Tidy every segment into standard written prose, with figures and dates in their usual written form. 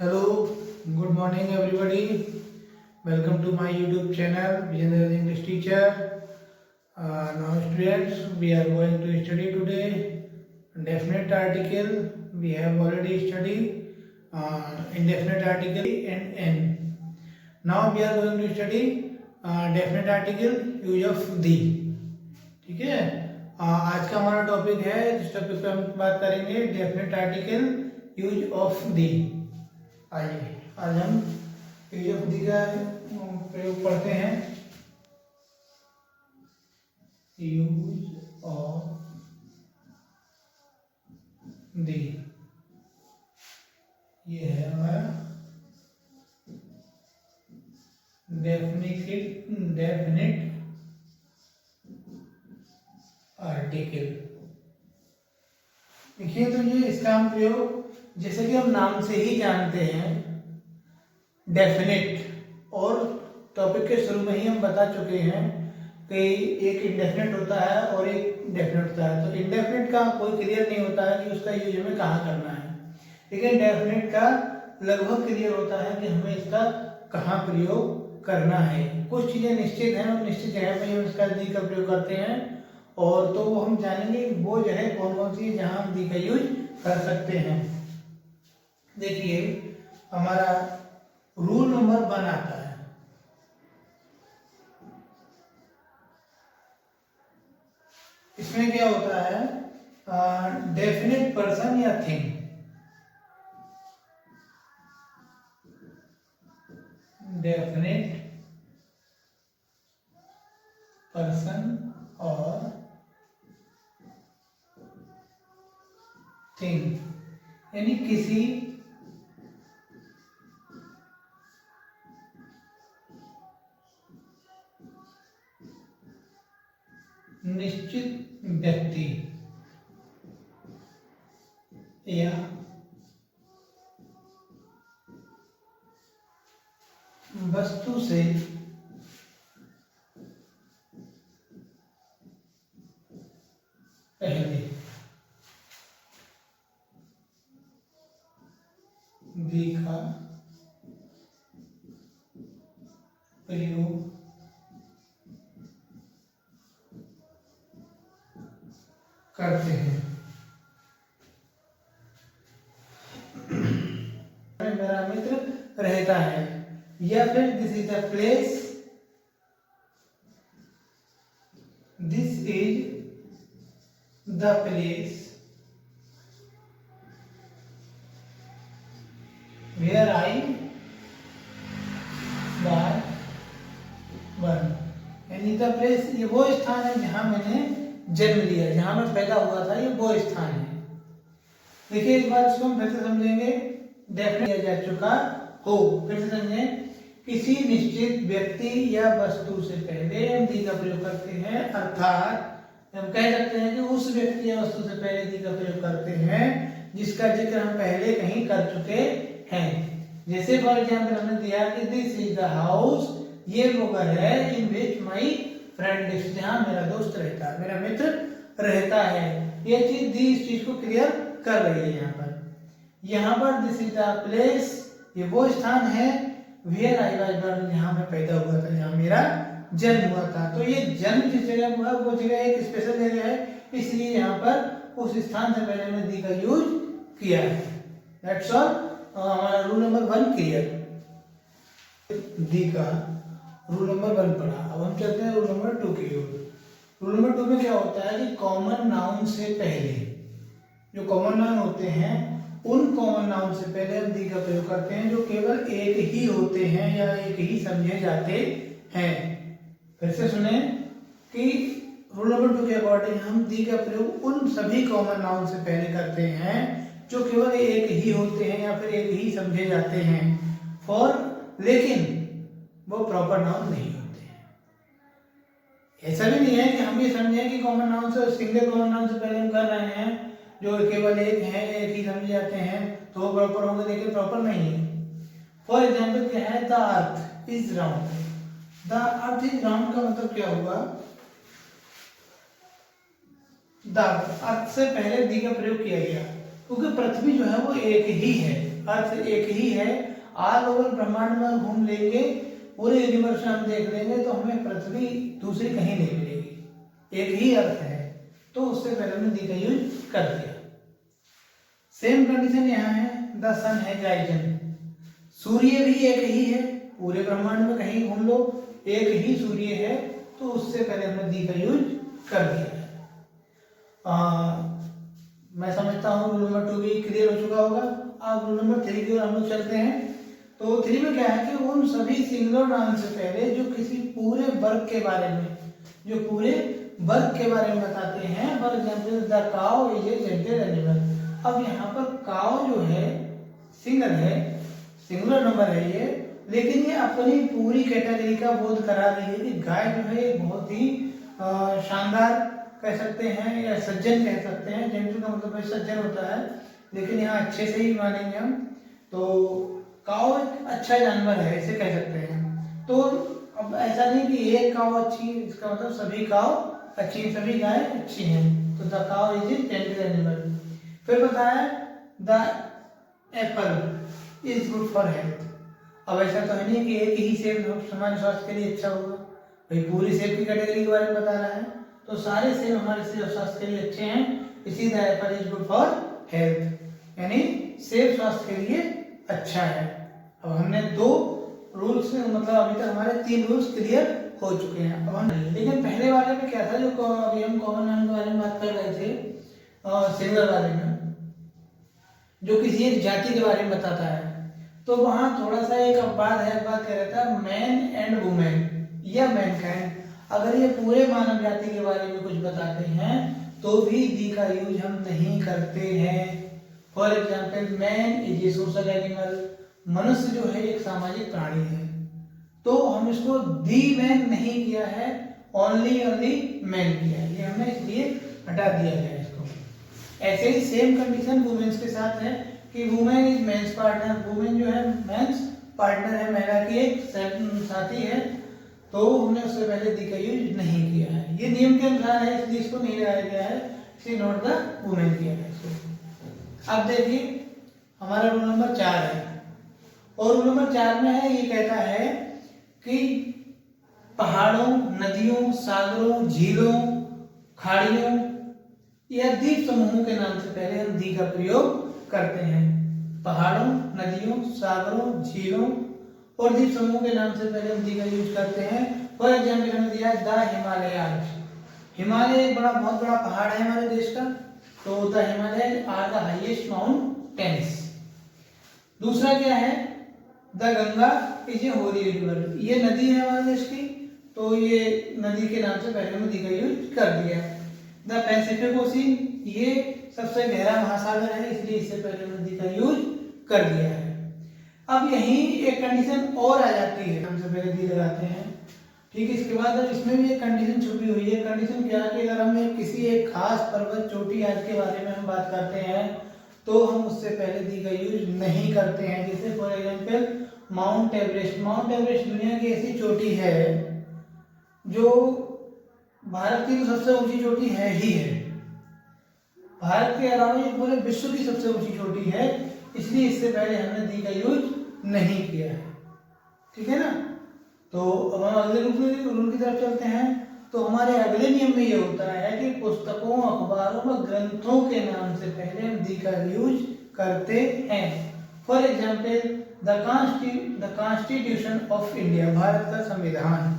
Hello, good morning everybody. Welcome to my YouTube channel, Visionary English Teacher. Now students, we are going to study today definite article. We have already studied indefinite article and n. Now we are going to study definite article use of the. ठीक है। आज का हमारा topic है, जिस topic पे हम बात करेंगे definite article use of the. आइए आज हम यूज ऑफ दी का प्रयोग पढ़ते हैं। यूज ऑफ दी, ये है हमारा डेफिनेट आर्टिकल। देखिए, तो ये इसका हम प्रयोग जैसे कि हम नाम से ही जानते हैं डेफिनेट, और टॉपिक के शुरू में ही हम बता चुके हैं कि एक इंडेफिनेट होता है और एक डेफिनेट होता है। तो इंडेफिनेट का कोई क्लियर नहीं होता है कि उसका यूज हमें कहाँ करना है, लेकिन डेफिनेट का लगभग क्लियर होता है कि हमें इसका कहाँ प्रयोग करना है। कुछ चीज़ें निश्चित हैं और निश्चित जगह पर हम इसका दी का प्रयोग करते हैं, और तो वो हम जानेंगे वो जो है कौन कौन सी जहाँ हम दी का यूज कर सकते हैं। देखिए, हमारा रूल नंबर 1 आता है। इसमें क्या होता है, डेफिनेट पर्सन या थिंग, डेफिनेट पर्सन और थिंग, यानी किसी निश्चित व्यक्ति या वस्तु से पहले दी का प्रयोग करते हैं। मेरा मित्र रहता है, या फिर this is the place, this is the place where I was born, यानी द प्लेस, ये वो स्थान है जहां मैंने जन्म लिया, जहां मैं पैदा हुआ था, ये वो स्थान है। देखिए, इस बार इसको हम फिर से समझेंगे। डेफिनेट किया जा चुका हो, फिर से समझें। किसी निश्चित व्यक्ति या वस्तु से पहले हम दी का प्रयोग करते हैं, अर्थात हम कह सकते हैं कि उस व्यक्ति या वस्तु से पहले दी का प्रयोग करते हैं जिसका जिक्र हम पहले कहीं कर चुके हैं। जैसे फॉर एग्जाम्पल हमने दिया कि दिस इज द हाउस, ये वो घर है, इन विच माई फ्रेंड लिव्स, जहाँ मेरा दोस्त रहता है, मेरा मित्र रहता है। ये चीज दी इस चीज को क्लियर कर रही है। यहाँ पर दिस इज द प्लेस, ये वो स्थान है, वेयर आई वाज बॉर्न, जहाँ मैं पैदा हुआ था, जहाँ मेरा जन्म हुआ था। तो ये जन्म जिस जगह हुआ वो जगह एक स्पेशल जगह है, इसलिए यहाँ पर उस स्थान से पहले हमने दी का यूज किया है। दैट्स ऑल, हमारा रूल नंबर 1 क्लियर। दी का रूल नंबर 1 पढ़ा। अब हम चलते हैं रूल नंबर 2 की ओर। रूल नंबर 2 में क्या होता है कि कॉमन नाउन से पहले, जो कॉमन नाउन होते हैं, उन कॉमन नाउन से पहले हम दी का प्रयोग करते हैं जो केवल एक ही होते हैं या एक ही समझे जाते हैं। फिर से सुने कि रूल नंबर 2 के अकॉर्डिंग हम दी का प्रयोग उन सभी कॉमन नाउन से पहले करते हैं जो केवल एक ही होते हैं या फिर एक ही समझे जाते हैं, लेकिन वो प्रॉपर नाउन नहीं होते हैं। ऐसा भी नहीं है कि हम ये समझें कि कॉमन नाउन से, सिंगल कॉमन नाउन से पहले हम कर रहे हैं जो केवल एक है, एक ही समझे जाते हैं, तो वो प्रॉपर होंगे, लेकिन प्रॉपर नहीं है। फॉर एग्जाम्पल क्या है, the earth is round. The earth is round का मतलब क्या हुआ, द अर्थ से पहले दी का प्रयोग किया गया, क्योंकि पृथ्वी जो है वो एक ही है। अर्थ एक ही है। ऑल ओवर ब्रह्मांड में घूम लेंगे, पूरे यूनिवर्स में हम देख लेंगे तो हमें पृथ्वी दूसरी कहीं नहीं मिलेगी, एक ही अर्थ है। तो उससे पहले हमने दी का यूज कर दिया। सेम कंडीशन यहाँ है, द सन है गाइजन। सूर्य भी एक ही है, पूरे ब्रह्मांड में कहीं घूम लो एक ही सूर्य है, तो उससे पहले हमने दी का यूज कर दिया है। मैं समझता हूँ रूल नंबर 2 भी क्लियर हो चुका होगा। अब रूल नंबर 3 की ओर हम लोग चलते हैं। तो 3 में क्या है कि उन सभी सिंगुलर नाउन से पहले जो किसी पूरे वर्ग के बारे में, जो पूरे वर्ग के बारे में बताते हैं, for example the cow is a gentle animal. अब यहाँ पर काउ जो है सिंगल है, सिंगुलर नंबर है ये, लेकिन ये अपनी पूरी कैटेगरी का बोध करा रही है कि गाय जो है ये बहुत ही शानदार कह सकते हैं या सज्जन कह सकते हैं। जेंटल का मतलब सज्जन होता है, लेकिन यहाँ अच्छे से ही मानेंगे हम। तो काऊ एक अच्छा जानवर है ऐसे कह सकते हैं। तो अब ऐसा नहीं कि एक काऊ अच्छी है, इसका मतलब सभी काऊ अच्छी हैं, सभी गाय अच्छी हैं। तो the cow is a gentle animal. फिर बताया the Apple is good for health. अब ऐसा तो है नहीं कि एक ही सेब हमारे स्वास्थ्य के लिए अच्छा होगा, भाई पूरी सेब की कैटेगरी के बारे में बता रहा है, तो सारे सेब हमारे स्वास्थ्य के लिए अच्छे हैं, इसी the Apple is good for health, यानी सेब स्वास्थ्य के लिए अच्छा है। अब हमने 2 रूल्स मतलब अभी तक हमारे 3 रूल्स क्लियर हो चुके हैं। अब हम लेकिन पहले वाले में क्या था, जो अभी हम कॉमन नाउन के बारे में बात कर रहे थे, सिंगुलर वाले में जो किसी एक जाति के बारे में बताता है, तो वहां थोड़ा सा एक बात कह रहा था मैन एंड वुमेन या मैनकाइंड। अगर ये पूरे मानव जाति के बारे में कुछ बताते हैं तो भी दी का यूज हम नहीं करते हैं। For example man is a social animal, मनुष्य जो है एक सामाजिक प्राणी है, तो हम इसको दी मैन नहीं किया है, ओनली मैन किया है, ये हमने इसलिए हटा दिया है इसको। ऐसे ही सेम कंडीशन वुमेन्स के साथ है कि women is men's partner, women जो है मेंस पार्टनर है, महिला की एक साथी है, तो हमने उससे पहले दी का यूज नहीं किया है। ये नियम के अनुसार है, इसलिए इसको नहीं लगाया गया है, इसलिए नॉट द वुमेन किया है इसको। अब देखिए हमारा रूल नंबर 4 है, और रूल नंबर 4 में है, ये कहता है कि पहाड़ों, नदियों, सागरों, झीलों, खाड़ियों या द्वीप समूहों के नाम से पहले हम दी का प्रयोग करते हैं। पहाड़ों, नदियों, सागरों, झीलों और द्वीप समूह के नाम से पहले हम दी का यूज करते हैं। फॉर एग्जाम्पल हमने दिया द हिमालयाज। हिमालय एक बहुत बड़ा पहाड़ है हमारे देश का, तो the Himalaya are the highest mountains. दूसरा क्या है, the Ganga is a holy river, ये नदी है हमारे देश की, तो ये नदी के नाम से पहले हमने दी का यूज कर दिया। द पैसिफिक ओशियन, ये सबसे गहरा महासागर है, इसलिए इससे पहले नदी का यूज कर दिया है। अब यही एक कंडीशन और आ जाती है, हमसे पहले दी लगाते हैं, ठीक है। इसके बाद अब इसमें भी एक कंडीशन छुपी हुई है। कंडीशन क्या है कि अगर हम किसी एक खास पर्वत चोटी आज के बारे में हम बात करते हैं तो हम उससे पहले दी का यूज नहीं करते हैं। जैसे for example mount Everest. Mount Everest दुनिया की ऐसी चोटी है जो भारत की सबसे ऊंची चोटी है ही है, भारत के अलावा ये पूरे विश्व की सबसे ऊंची चोटी है, इसलिए इससे पहले हमने दी का यूज नहीं किया है, ठीक है ना। तो अब हम अगले रूल की तरफ चलते हैं। तो हमारे अगले नियम में ये होता है कि पुस्तकों, अखबारों व ग्रंथों के नाम से पहले हम दी का यूज करते हैं। For example the constitution of India, Bharat का संविधान,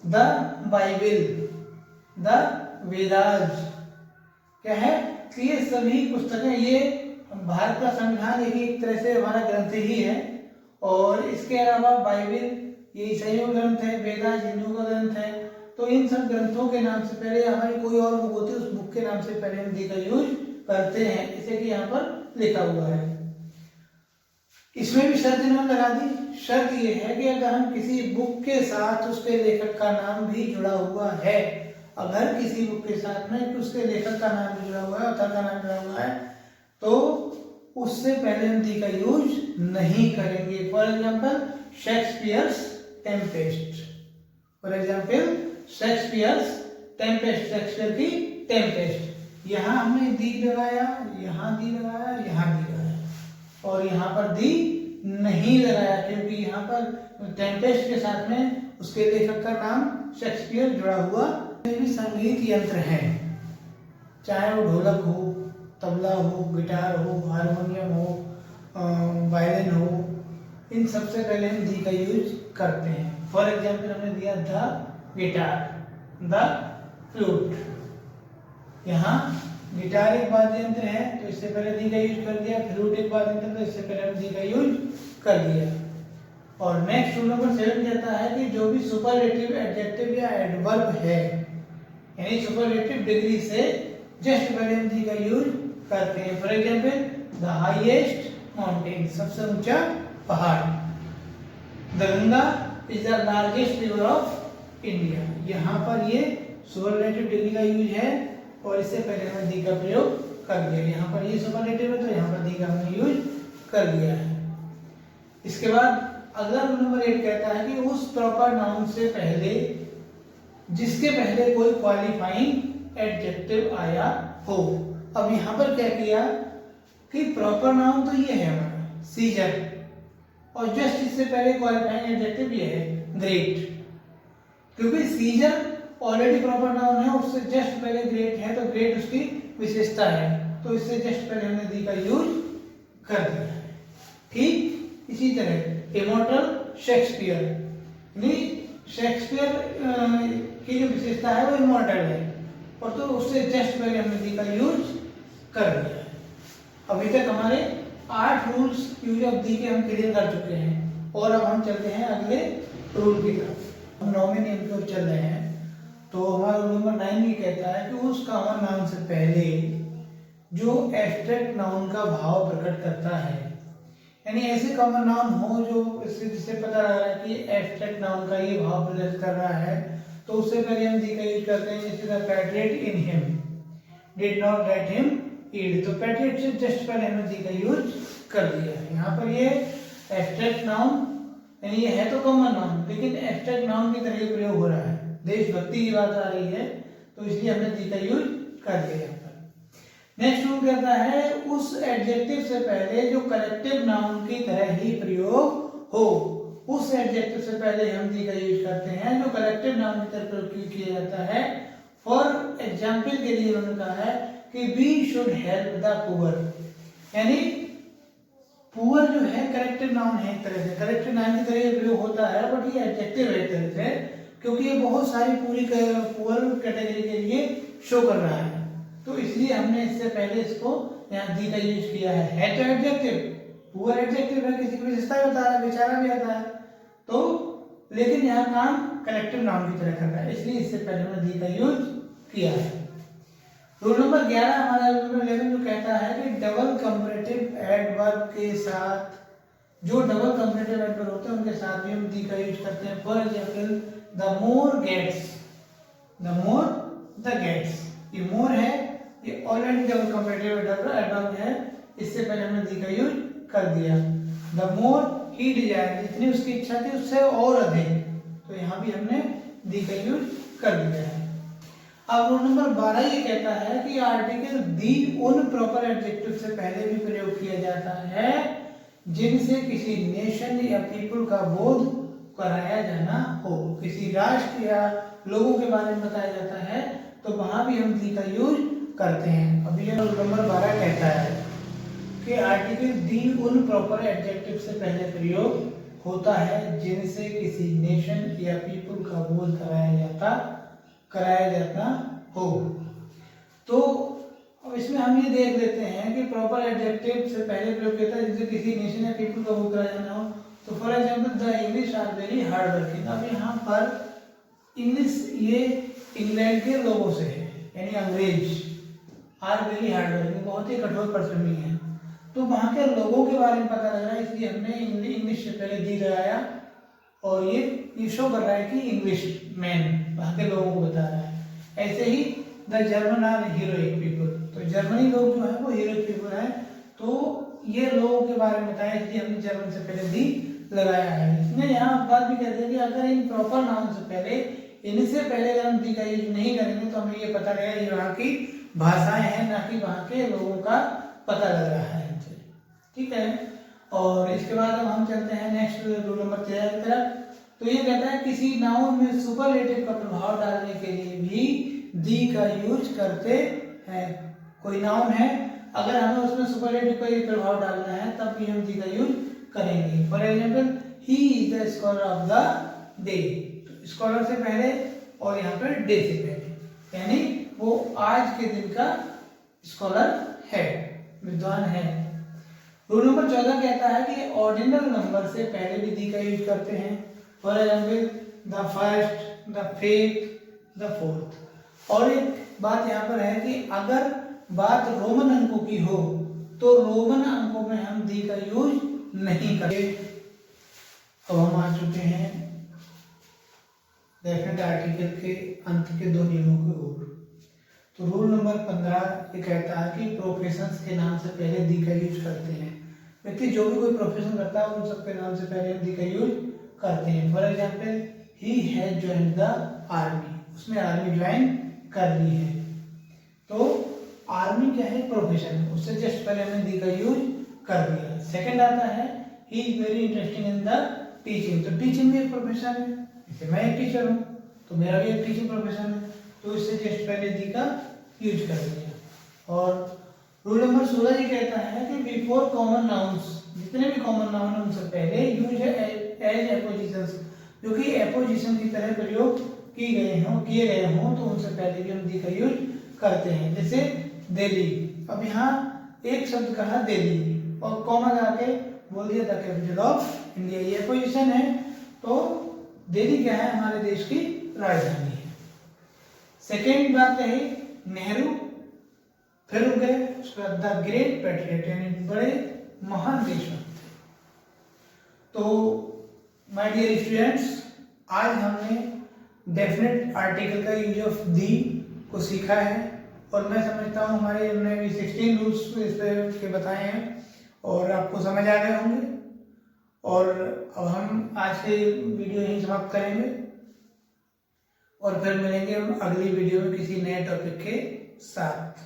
द बाइबल, द वेदास, क्या है कि ये सभी पुस्तकें, ये भारत का संविधान एक तरह से हमारा ग्रंथ ही है, और इसके अलावा बाइबल ये ईसाइयों का ग्रंथ है, वेदास हिंदुओं का ग्रंथ है। तो इन सब ग्रंथों के नाम से पहले हमारी कोई और बुक होती है, उस बुक के नाम से पहले हम दी का यूज करते हैं, जैसे कि यहाँ पर लिखा हुआ है। इसमें भी शर्त इन्होंने लगा दी। शर्त ये है कि अगर हम किसी बुक के साथ उसके लेखक का नाम भी जुड़ा हुआ है, अगर किसी बुक के साथ में उसके लेखक का नाम भी जुड़ा हुआ है, ऑथर का नाम जुड़ा हुआ है, तो उससे पहले हम दी का यूज नहीं करेंगे। For example Shakespeare's Tempest, for example Shakespeare's Tempest, Shakespeare की टेम्पेस्ट, यहाँ हमने दी लगाया, यहाँ दी लगाया, यहाँ दी लगाया, और यहाँ पर दी नहीं लगाया, क्योंकि यहाँ पर टेम्पेस्ट के साथ में उसके लेखक का नाम शेक्सपियर जुड़ा हुआ। भी संगीत यंत्र है, चाहे वो ढोलक हो, तबला हो, गिटार हो, हारमोनियम हो, वायलिन हो, इन सबसे पहले हम दी का यूज करते हैं। फॉर एग्जाम्पल हमने दिया द गिटार, द फ्लूट। यहाँ गिटार एक वाद्य यंत्र है तो इससे पहले दी का यूज कर दिया, फ्लूट एक वाद्य यंत्र तो इससे पहले हम दी का यूज कर दिया। और नेक्स्ट रूल नंबर 7 कहता है कि जो भी सुपरलेटिव, एडजेक्टिव या एडवर्ब है, यानी सुपरलेटिव डिग्री से जस्ट पहले हम दी का यूज करते हैं। For example the highest mountain, सबसे ऊंचा पहाड़। The Ganga is the largest river of India, यहाँ पर ये सुपरलेटिव डिग्री का यूज है और इससे पहले हमने दी का प्रयोग कर दिया। यहाँ पर ये सुपरलेटिव है तो यहाँ पर दी का हमने यूज कर दिया है। इसके बाद अगला रूल नंबर 8 कहता है कि उस प्रॉपर नाउन से पहले जिसके पहले कोई क्वालिफाइंग एडजेक्टिव आया हो। अब यहाँ पर क्या किया कि प्रॉपर नाउन तो ये है हमारा सीजर, और जस्ट इससे पहले क्वालिफाइंग एडजेक्टिव ये है ग्रेट। क्योंकि सीजर ऑलरेडी प्रॉपर नाउन है, उससे जस्ट पहले ग्रेट है तो ग्रेट उसकी विशेषता है, तो इससे जस्ट पहले हमने दी का यूज कर दिया है। ठीक इसी तरह इमॉर्टल शेक्सपियर, शेक्सपियर की जो विशेषता है वो इमॉर्टल है, और तो उससे जस्ट पहले हमने दी का यूज कर दिया है। अभी तक हमारे 8 रूल्स यूज ऑफ दी के हम क्लियर कर चुके हैं, और अब हम चलते हैं अगले रूल की तरफ। हम 9वें नियम की ओर चल रहे हैं। तो हमारा रूल नंबर 9 ये कहता है कि उस कॉमन नाउन से पहले जो एब्स्ट्रैक्ट नाउन का भाव प्रकट करता है, यानी ऐसे कॉमन नाउन हो जो जिससे पता लग रहा है कि एब्स्ट्रैक्ट नाउन का ये भाव प्रदर्शित कर रहा है, तो उससे पहले हम दी का यूज करते हैं। जैसे the patriot in him did not let him eat, तो पैट्रियट से जस्ट पहले हमने दी का यूज कर दिया है। यहाँ पर ये एब्स्ट्रैक्ट नाउन, यानी ये है तो कॉमन नाउन लेकिन एब्स्ट्रैक्ट नाउन की तरह प्रयोग हो रहा है, देशभक्ति की बात आ रही है, तो इसलिए हमने दी का यूज कर दिया यहाँ पर। नेक्स्ट रूल कहता है उस एडजेक्टिव से पहले जो करेक्टिव नाउन की तरह ही प्रयोग हो। उस एडजेक्टिव से पहले हम दी का यूज करते हैं जो करेक्टिव नाउन की तरह प्रयोग किया जाता है। फॉर एग्जाम्पल के लिए उन्होंने कहा है कि we should help the poor, यानी पुअर जो है करेक्टिव नाउन है, एक तरह से करेक्टिव नाउन की तरह प्रयोग होता है, बट ये एडजेक्टिव है एक तरह से, क्योंकि ये बहुत सारी पूरी पुअर कैटेगरी के लिए शो कर रहा है, तो इसलिए हमने इससे पहले इसको यहाँ दी का यूज किया है तो एडजेक्टिव, पुअर एडजेक्टिव है, किसी की विशेषता बता रहा है, बेचारा भी आता है, तो लेकिन यहाँ काम कलेक्टिव नाउन की तरह कर रहा है, इसलिए इससे पहले हमने दी का यूज किया है। रूल नंबर 11 हमारा रूल नंबर 11 जो कहता है कि डबल कंपैरेटिव एडवर्ब के साथ, जो डबल कंपैरेटिव एडवर्ब होते हैं उनके साथ भी हम दी का यूज करते हैं। For example the more gets, the more the gets, ये मोर है, ये ऑलरेडी डबल कंपैरेटिव एडवर्ब है, इससे पहले हमने दी का यूज कर दिया। द मोर ही डिजायर, जितनी उसकी इच्छा थी उससे और अधिक, तो यहाँ भी हमने दी का यूज कर दिया है। अब रूल नंबर 12 ये कहता है कि आर्टिकल दी उन प्रॉपर एडजेक्टिव से पहले भी प्रयोग किया जाता है जिनसे किसी नेशन या पीपल का बोध कराया जाना हो। किसी राष्ट्र या लोगों के बारे में बताया जाता है तो वहां भी हम दी का यूज करते हैं। अभी रूल नंबर 12 कहता है कि आर्टिकल दी उन प्रॉपर एडजेक्टिव से पहले प्रयोग होता है जिनसे किसी नेशन या पीपल का बोध कराया जाता हो। तो अब इसमें हम ये देख लेते हैं कि प्रॉपर एडजेक्टिव से पहले प्रयोग होता है जिनसे किसी नेशन या पीपल का बोध कराया जाना हो। तो for example the English are very hard working, अब यहाँ पर इंग्लिश ये इंग्लैंड के लोगों से है, यानी अंग्रेज आर वेरी हार्ड वर्किंग, बहुत ही कठोर परिश्रमी है, तो वहाँ के लोगों के बारे में पता लग रहा है, इसलिए हमने इंग्लिश से पहले दी लगाया और ये शो कर रहा है कि इंग्लिश मैन वहाँ के लोगों को बता रहा है। ऐसे ही the German are heroic people, तो जर्मनी लोग जो है वो हीरोइक पीपल है, तो ये लोगों के बारे में बताया, इसलिए हमने जर्मन से पहले दी लगाया है। इसमें यहाँ बात भी कहते हैं कि अगर इन प्रॉपर नाउन से पहले, इनसे पहले अगर हम दी का यूज नहीं करेंगे तो हमें ये पता रहेगा ये वहाँ की भाषाएं हैं, ना कि वहाँ के लोगों का पता लग रहा है। ठीक है। और इसके बाद अब हम चलते हैं नेक्स्ट रूल नंबर 13 की तरफ। तो ये कहता है किसी नाउन में सुपरलेटिव का प्रभाव डालने के लिए भी दी का यूज करते हैं। कोई नाउन है, अगर हमें उसमें सुपरलेटिव का प्रभाव डालना है तब भी हम दी का यूज करेंगे। For example, he is the scholar of the day. Scholar से पहले और यहाँ पर डे से पहले, यानी वो आज के दिन का स्कॉलर है, विद्वान है। रूल नंबर 14 कहता है कि ऑर्डिनल नंबर से पहले भी दी का यूज करते हैं। For example, the first, the fifth, the fourth. और एक बात यहाँ पर है कि अगर बात रोमन अंकों की हो तो रोमन अंकों में हम दी का यूज नहीं करते। अब हम आ चुके हैं डेफिनेट आर्टिकल के अंत के 2 नियमों की ओर। तो रूल नंबर 15 ये कहता है कि प्रोफेशंस के नाम से पहले दी का यूज करते हैं। व्यक्ति जो भी कोई प्रोफेशन करता है उन सबके नाम से पहले हम दी का यूज करते हैं। For example, he has joined the army, उसने आर्मी ज्वाइन कर ली है। तो आर्मी क्या है, प्रोफेशन, उससे जस्ट पहले हमने दी का यूज कर दिया। सेकंड आता है, he is very interesting in the teaching. तो टीचिंग भी एक प्रोफेशन है, जैसे मैं एक टीचर हूँ तो मेरा भी एक टीचिंग प्रोफेशन है, तो इससे जस्ट पहले दी का यूज कर दिया। और रूल नंबर 16 ये कहता है कि बिफोर कॉमन नाउन्स, जितने भी कॉमन नाउन है उनसे पहले यूज है एज एपोजिशंस, जो कि एपोजिशन की तरह प्रयोग किए गए हों तो उनसे पहले भी हम दी का यूज करते हैं। जैसे दिल्ली, अब यहाँ एक शब्द कहा दिल्ली और कॉमा लगा के बोल दिया द कैपिटल ऑफ इंडिया, ये एपोजिशन है। तो दिल्ली क्या है, हमारे देश की राजधानी है। सेकेंड बात रही नेहरू, फिर हो गए उसके बाद द ग्रेट पैट्रियट, यानी बड़े महान देशभक्त। तो माय डियर स्टूडेंट्स, आज हमने डेफिनेट आर्टिकल का यूज ऑफ दी को सीखा है और मैं समझता हूँ हमारे हमने भी 16 रूल्स इस पे के बताए हैं और आपको समझ आ गए होंगे। और अब हम आज के वीडियो यहीं समाप्त करेंगे और फिर मिलेंगे हम अगली वीडियो में किसी नए टॉपिक के साथ।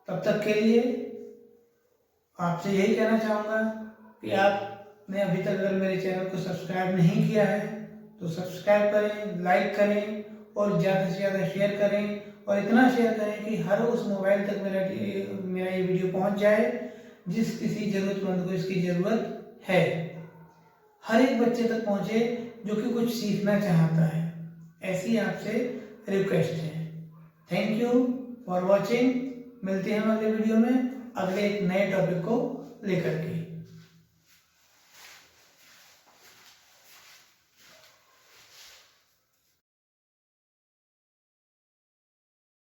तब तक के लिए आपसे यही कहना चाहूँगा कि आपने अभी तक अगर मेरे चैनल को सब्सक्राइब नहीं किया है तो सब्सक्राइब करें, लाइक करें और ज़्यादा से ज़्यादा शेयर करें। और इतना शेयर करें कि हर उस मोबाइल तक मेरा ये वीडियो पहुंच जाए जिस किसी ज़रूरतमंद को इसकी ज़रूरत है। हर एक बच्चे तक पहुंचे जो कि कुछ सीखना चाहता है, ऐसी आपसे रिक्वेस्ट है। Thank you for watching. मिलते हैं अगले वीडियो में अगले एक नए टॉपिक को लेकर के।